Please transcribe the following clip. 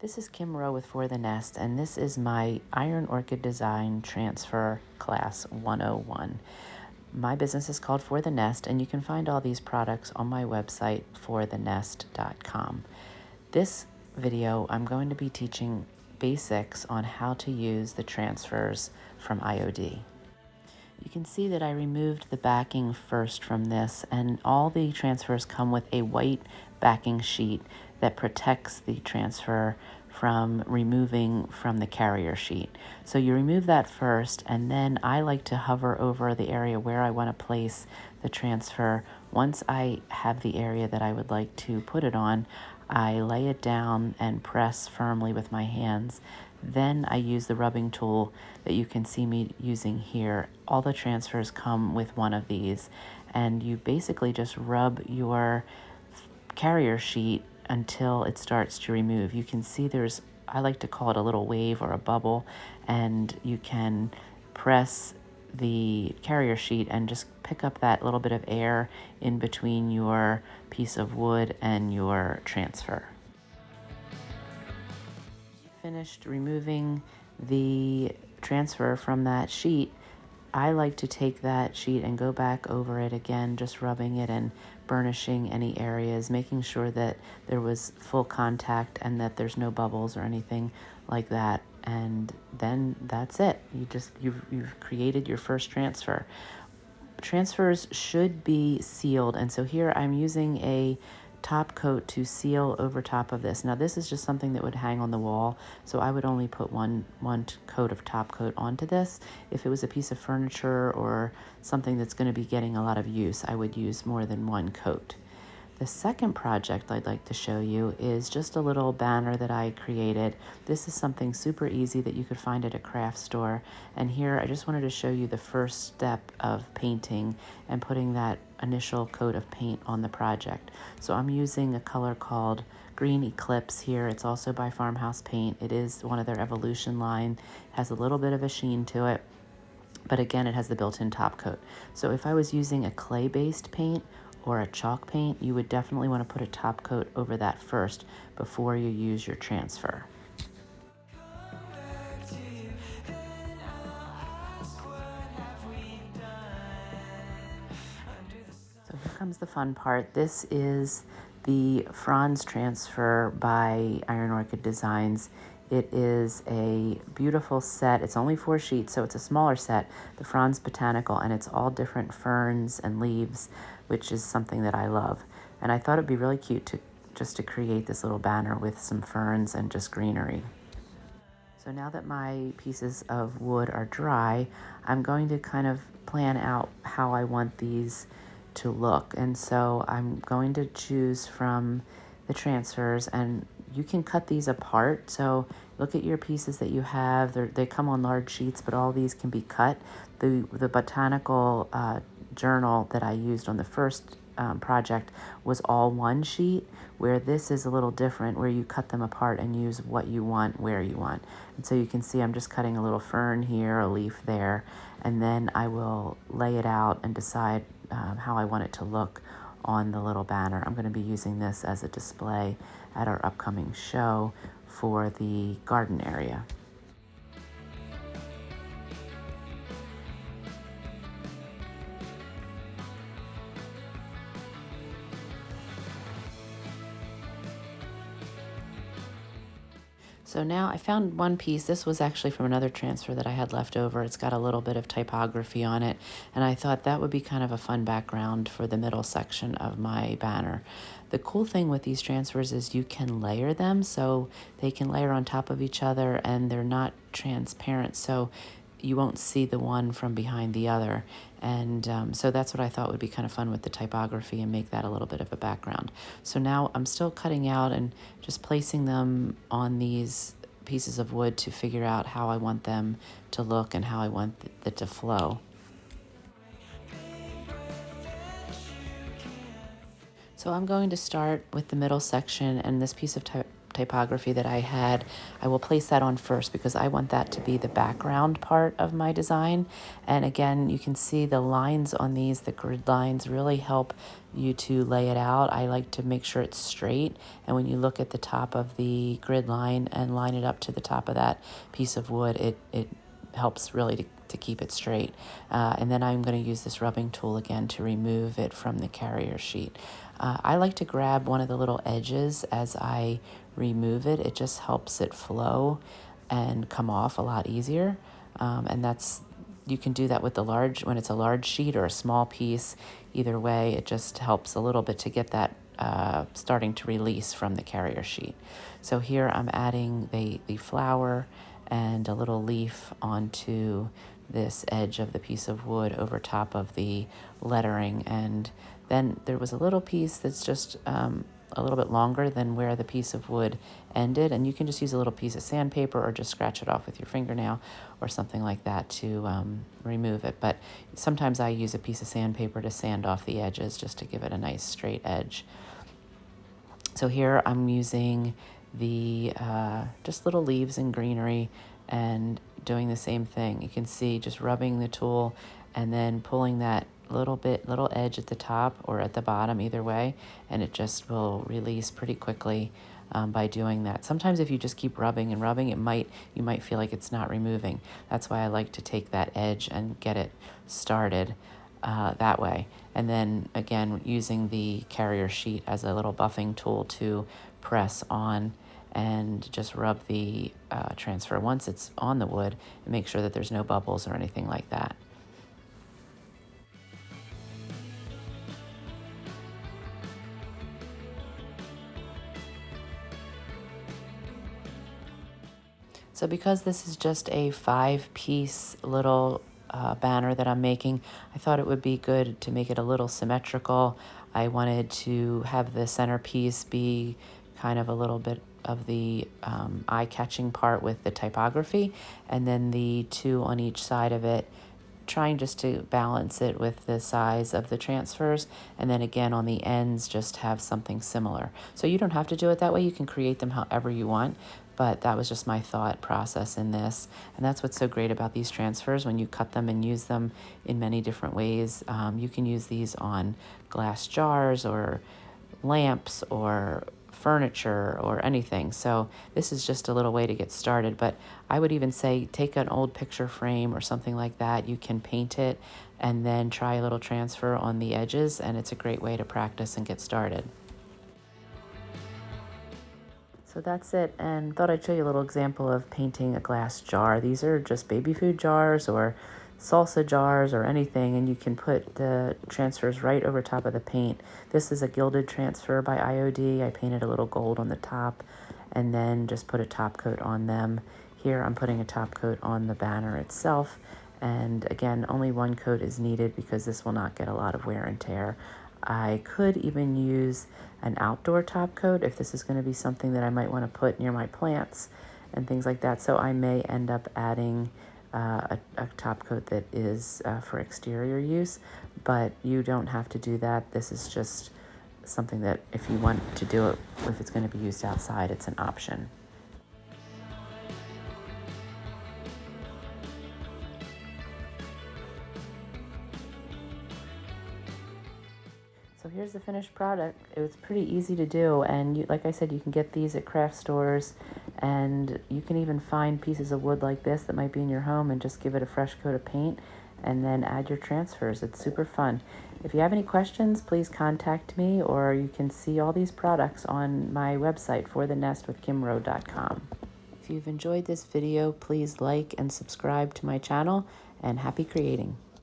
This is Kim Rowe with For the Nest, and this is my Iron Orchid Design Transfer Class 101. My business is called For the Nest, and you can find all these products on my website, forthenest.com. This video, I'm going to be teaching basics on how to use the transfers from IOD. You can see that I removed the backing first from this, and all the transfers come with a white backing sheet that protects the transfer from removing from the carrier sheet. So you remove that first, and then I like to hover over the area where I want to place the transfer. Once I have the area that I would like to put it on, I lay it down and press firmly with my hands. Then I use the rubbing tool that you can see me using here. All the transfers come with one of these, and you basically just rub your carrier sheet until it starts to remove. You can see I like to call it a little wave or a bubble, and you can press the carrier sheet and just pick up that little bit of air in between your piece of wood and your transfer. Finished removing the transfer from that sheet, I like to take that sheet and go back over it again, just rubbing it and burnishing any areas, making sure that there was full contact and that there's no bubbles or anything like that. And then that's it. You've created your first transfer. Transfers should be sealed, and so here I'm using a top coat to seal over top of this. Now this is just something that would hang on the wall, so I would only put one coat of top coat onto this. If it was a piece of furniture or something that's going to be getting a lot of use, I would use more than one coat. The second project I'd like to show you is just a little banner that I created. This is something super easy that you could find at a craft store. And here I just wanted to show you the first step of painting and putting that initial coat of paint on the project. So I'm using a color called Green Eclipse here. It's also by Farmhouse Paint. It is one of their Evolution line. Has a little bit of a sheen to it, but again, it has the built-in top coat. So if I was using a clay-based paint or a chalk paint, you would definitely want to put a top coat over that first before you use your transfer. So here comes the fun part. This is the Fronds transfer by Iron Orchid Designs. It is a beautiful set. It's only 4 sheets, so it's a smaller set, the Fronds Botanical, and it's all different ferns and leaves, which is something that I love. And I thought it'd be really cute to create this little banner with some ferns and just greenery. So now that my pieces of wood are dry, I'm going to kind of plan out how I want these to look. And so I'm going to choose from the transfers, and you can cut these apart. So look at your pieces that you have. They come on large sheets, but all these can be cut. The Botanical Journal that I used on the first project was all one sheet, where this is a little different, where you cut them apart and use what you want where you want. And so you can see I'm just cutting a little fern here, a leaf there, and then I will lay it out and decide how I want it to look on the little banner. I'm going to be using this as a display at our upcoming show for the garden area. So now I found one piece. This was actually from another transfer that I had left over. It's got a little bit of typography on it, and I thought that would be kind of a fun background for the middle section of my banner. The cool thing with these transfers is you can layer them, so they can layer on top of each other, and they're not transparent, so you won't see the one from behind the other. And so that's what I thought would be kind of fun with the typography and make that a little bit of a background. So now I'm still cutting out and just placing them on these pieces of wood to figure out how I want them to look and how I want it to flow. So I'm going to start with the middle section, and this piece of typography that I had, I will place that on first because I want that to be the background part of my design. And again, you can see the lines on these, the grid lines really help you to lay it out. I like to make sure it's straight, and when you look at the top of the grid line and line it up to the top of that piece of wood, it helps really to keep it straight. And then I'm going to use this rubbing tool again to remove it from the carrier sheet. I like to grab one of the little edges as I remove it. It just helps it flow and come off a lot easier. And you can do that with when it's a large sheet or a small piece. Either way, it just helps a little bit to get that starting to release from the carrier sheet. So here I'm adding the flower and a little leaf onto this edge of the piece of wood over top of the lettering. And then there was a little piece that's just a little bit longer than where the piece of wood ended, and you can just use a little piece of sandpaper or just scratch it off with your fingernail or something like that to remove it. But sometimes I use a piece of sandpaper to sand off the edges just to give it a nice straight edge. So here I'm using the just little leaves and greenery and doing the same thing. You can see just rubbing the tool and then pulling that little edge at the top or at the bottom, either way, and it just will release pretty quickly by doing that. Sometimes if you just keep rubbing and rubbing, you might feel like it's not removing. That's why I like to take that edge and get it started that way. And then again, using the carrier sheet as a little buffing tool to press on and just rub the transfer once it's on the wood and make sure that there's no bubbles or anything like that. So because this is just a 5-piece little banner that I'm making, I thought it would be good to make it a little symmetrical. I wanted to have the centerpiece be kind of a little bit of the eye-catching part with the typography, and then the two on each side of it, trying just to balance it with the size of the transfers, and then again on the ends just have something similar. So you don't have to do it that way, you can create them however you want, but that was just my thought process in this. And that's what's so great about these transfers. When you cut them and use them in many different ways, you can use these on glass jars or lamps or furniture or anything. So this is just a little way to get started, but I would even say take an old picture frame or something like that. You can paint it and then try a little transfer on the edges, and it's a great way to practice and get started. So that's it, and thought I'd show you a little example of painting a glass jar. These are just baby food jars or salsa jars or anything, and you can put the transfers right over top of the paint. This is a gilded transfer by IOD. I painted a little gold on the top and then just put a top coat on them. Here I'm putting a top coat on the banner itself, and again, only one coat is needed because this will not get a lot of wear and tear. I could even use an outdoor top coat if this is going to be something that I might want to put near my plants and things like that. So I may end up adding a top coat that is for exterior use, but you don't have to do that. This is just something that if you want to do it, if it's going to be used outside, it's an option. So here's the finished product. It was pretty easy to do, and like I said, you can get these at craft stores, and you can even find pieces of wood like this that might be in your home and just give it a fresh coat of paint and then add your transfers. It's super fun. If you have any questions, please contact me, or you can see all these products on my website, forthenestwithkimrowe.com. If you've enjoyed this video, please like and subscribe to my channel, and happy creating.